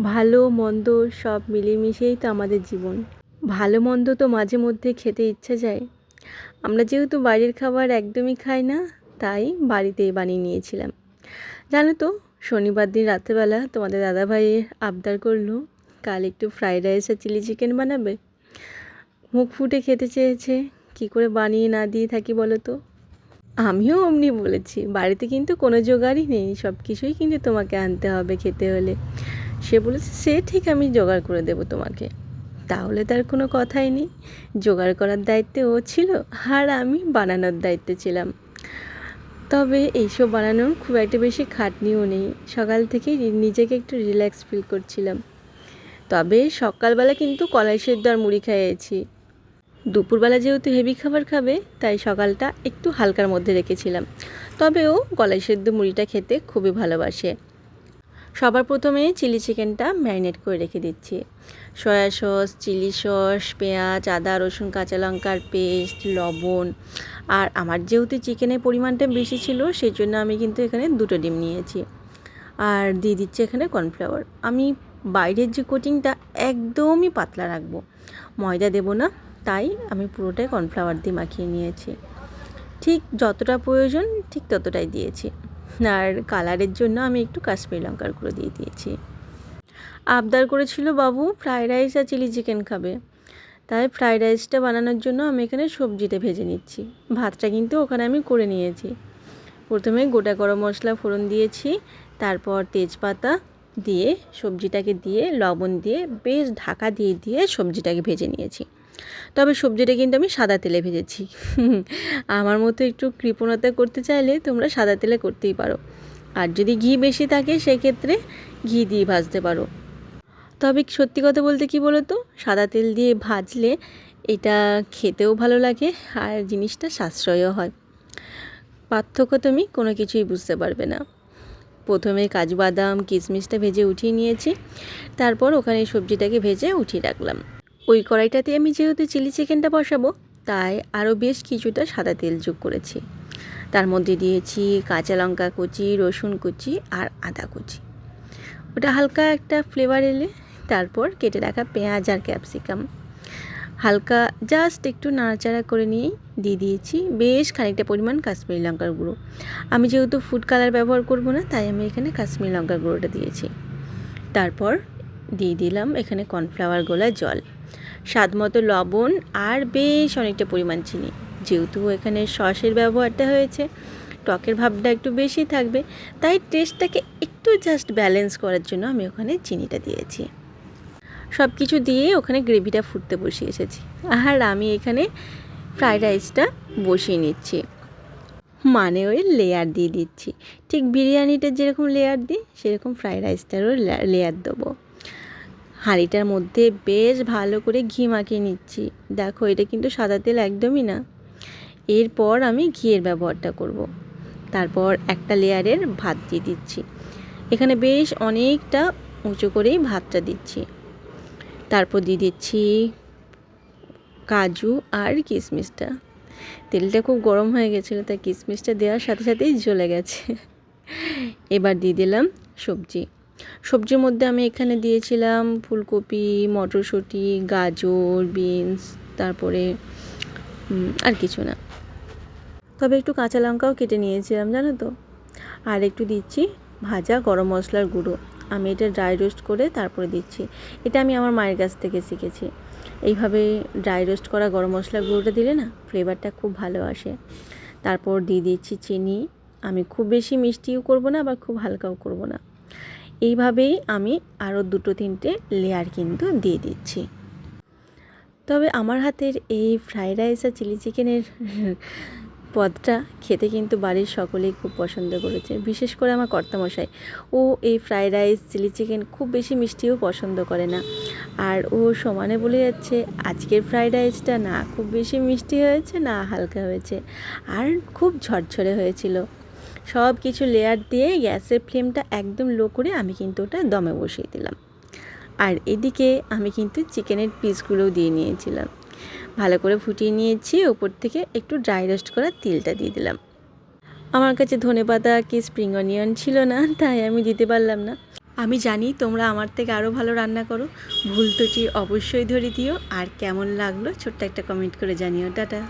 ভালো মন্দ সব মিলেমিশেই তো আমাদের জীবন। ভালো মন্দ তো মাঝে মধ্যে খেতে ইচ্ছা যায়। আমরা যেহেতু বাইরের খাবার একদমই খাই না, তাই বাড়িতেই বানিয়ে নিয়েছিলাম। জানো তো, শনিবার দিন রাত্রেবেলা তোমাদের দাদাভাই আবদার করলো কাল একটু ফ্রাইড রাইস আর চিলি চিকেন বানাবে। মুখ ফুটে খেতে চেয়েছে, কি করে বানিয়ে না দিয়ে থাকি বলো তো। আমিও অমনি বলেছি, বাড়িতে কিন্তু কোনো জোগাড়ই নেই, সব কিছুই কিন্তু তোমাকে আনতে হবে খেতে হলে। সে বলেছে সে ঠিক, আমি জোগাড় করে দেবো তোমাকে। তাহলে তার কোনো কথাই নেই, জোগাড় করার দায়িত্বে ও ছিল আর আমি বানানোর দায়িত্বে ছিলাম। তবে এইসব বানানোর খুব একটা বেশি খাটনিও নেই, সকাল থেকেই নিজেকে একটু রিল্যাক্স ফিল করছিলাম। তবে সকালবেলা কিন্তু কলাই সেদ্ধ আর মুড়ি খেয়েছি। দুপুরবেলা যেহেতু হেভি খাবার খাবে, তাই সকালটা একটু হালকার মধ্যে রেখেছিলাম। তবে ও কলাই সেদ্ধ মুড়িটা খেতে খুবই ভালোবাসে। সবার প্রথমে চিলি চিকেনটা ম্যারিনেট করে রেখে দিচ্ছি। সয়া সস, চিলি সস, পেঁয়াজ, আদা, রসুন, কাঁচা লঙ্কার পেস্ট, লবণ। আর আমার যেহেতু চিকেনের পরিমাণটা বেশি ছিল, সেই জন্য আমি কিন্তু এখানে 2টো ডিম নিয়েছি। আর দিয়ে দিচ্ছি এখানে কর্নফ্লাওয়ার। আমি বাইরের যে কোটিংটা একদমই পাতলা রাখবো, ময়দা দেবো না, তাই আমি পুরোটাই কর্নফ্লাওয়ার দিয়ে মাখিয়ে নিয়েছি। ঠিক যতটা প্রয়োজন ঠিক ততটাই দিয়েছি। আর কালারের জন্য আমি একটু কাশ্মীরি লঙ্কার গুঁড়ো দিয়ে দিয়েছি। আবদার করেছিল বাবু ফ্রাইড রাইস আর চিলি চিকেন খাবে, তাই ফ্রাইড রাইসটা বানানোর জন্য আমি এখানে সবজিটা ভেজে নিচ্ছি। ভাতটা কিন্তু ওখানে আমি করে নিয়েছি। প্রথমে গোটা গরম মশলা ফোড়ন দিয়েছি, তারপর তেজপাতা দিয়ে সবজিটাকে দিয়ে লবণ দিয়ে বেশ ঢাকা দিয়ে দিয়ে সবজিটাকে ভেজে নিয়েছি। তবে সবজিটা কিন্তু আমি সাদা তেলে ভেজেছি। আমার মতো একটু কৃপণতা করতে চাইলে তোমরা সাদা তেলে করতেই পারো, আর যদি ঘি বেশি থাকে সেক্ষেত্রে ঘি দিয়ে ভাজতে পারো। তবে সত্যি কথা বলতে কি বলো তো, সাদা তেল দিয়ে ভাজলে এটা খেতেও ভালো লাগে আর জিনিসটা সাশ্রয়ও হয়। পার্থক্য তুমি কোনো কিছুই বুঝতে পারবে না। প্রথমে কাজু বাদাম কিশমিশটা ভেজে উঠিয়ে নিয়েছি, তারপর ওখানে সবজিটাকে ভেজে উঠিয়ে রাখলাম। ওই কড়াইটাতে আমি যেহেতু চিলি চিকেনটা বসাবো, তাই আরও বেশ কিছুটা সাদা তেল যোগ করেছি। তার মধ্যে দিয়েছি কাঁচা লঙ্কা কুচি, রসুন কুচি আর আদা কুচি। ওটা হালকা একটা ফ্লেভার এলে তারপর কেটে রাখা পেঁয়াজ আর ক্যাপসিকাম হালকা জাস্ট একটু নাড়াচাড়া করে নিয়েই দিয়ে দিয়েছি বেশ খানিকটা পরিমাণ কাশ্মীরি লঙ্কার গুঁড়ো। আমি যেহেতু ফুড কালার ব্যবহার করব না, তাই আমি এখানে কাশ্মীরি লঙ্কার গুঁড়োটা দিয়েছি। তারপর দিয়ে দিলাম এখানে কর্নফ্লাওয়ার গোলা জল, স্বাদ মতো লবণ আর বেশ অনেকটা পরিমাণ চিনি। যেহেতু এখানে সসের ব্যবহারটা হয়েছে, টকের ভাবটা একটু বেশি থাকবে, তাই টেস্টটাকে একটু জাস্ট ব্যালেন্স করার জন্য আমি ওখানে চিনিটা দিয়েছি। সব কিছু দিয়ে ওখানে গ্রেভিটা ফুটতে বসিয়ে এসেছি, আর আমি এখানে ফ্রাইড রাইসটা বসিয়ে নিচ্ছি, মানে ওই লেয়ার দিয়ে দিচ্ছি। ঠিক বিরিয়ানিটা যেরকম লেয়ার দিই সেরকম ফ্রাইড রাইসটারও লেয়ার দেবো। হাঁড়িটার মধ্যে বেশ ভালো করে ঘি মাখিয়ে নিচ্ছি। দেখো, এটা কিন্তু সাদা তেল একদমই না। এরপর আমি ঘিয়ের ব্যবহারটা করব। তারপর একটা লেয়ারের ভাত দিয়ে দিচ্ছি। এখানে বেশ অনেকটা উঁচু করেই ভাতটা দিচ্ছি। তারপর দিয়ে দিচ্ছি কাজু আর কিশমিশটা। তেলটা খুব গরম হয়ে গেছিলো, তাই কিশমিশটা দেওয়ার সাথে সাথেই জ্বলে গেছে। এবার দিয়ে দিলাম সবজি। সবজির মধ্যে আমি এখানে দিয়েছিলাম ফুলকপি, মটরশুঁটি, গাজর, বিনস, তারপরে আর কিছু না, তবে একটু কাঁচা লঙ্কাও কেটে নিয়েছিলাম জানো তো। আর একটু দিচ্ছি ভাজা গরম মশলার গুঁড়ো। আমি এটা ড্রাই রোস্ট করে তারপরে দিচ্ছি। এটা আমি আমার মায়ের কাছ থেকে শিখেছি। এইভাবে ড্রাই রোস্ট করা গরম মশলার গুঁড়োটা দিলে না ফ্লেভারটা খুব ভালো আসে। তারপর দিয়ে দিচ্ছি চিনি। আমি খুব বেশি মিষ্টিও করব না, আবার খুব হালকাও করব না। এইভাবেই আমি আরও 2-3টে লেয়ার কিন্তু দিয়ে দিচ্ছি। তবে আমার হাতের এই ফ্রাইড রাইস আর চিলি চিকেনের পদটা খেতে কিন্তু বাড়ির সকলেই খুব পছন্দ করেছে, বিশেষ করে আমার কর্তামশাই। ও এই ফ্রাইড রাইস চিলি চিকেন খুব বেশি মিষ্টিও পছন্দ করে না, আর ও সমানে বলে যাচ্ছে আজকের ফ্রাইড রাইসটা না খুব বেশি মিষ্টি হয়েছে না হালকা হয়েছে, আর খুব ঝরঝরে হয়েছিল। সব কিছু লেয়ার দিয়ে গ্যাসের ফ্লেমটা একদম লো করে আমি কিন্তু ওটা দমে বসিয়ে দিলাম। আর এদিকে আমি কিন্তু চিকেনের পিসগুলোও দিয়ে নিয়েছিলাম, ভালো করে ফুটিয়ে নিয়েছি। ওপর থেকে একটু ড্রাই রোস্ট করা তিলটা দিয়ে দিলাম। আমার কাছে ধনেপাতা কি স্প্রিং অনিয়ন ছিল না, তাই আমি দিতে পারলাম না। আমি জানি তোমরা আমার থেকে আরও ভালো রান্না করো। ভুল ত্রুটি অবশ্যই ধরিয়ে দিও, আর কেমন লাগলো ছোট্ট একটা কমেন্ট করে জানিও। টাটা।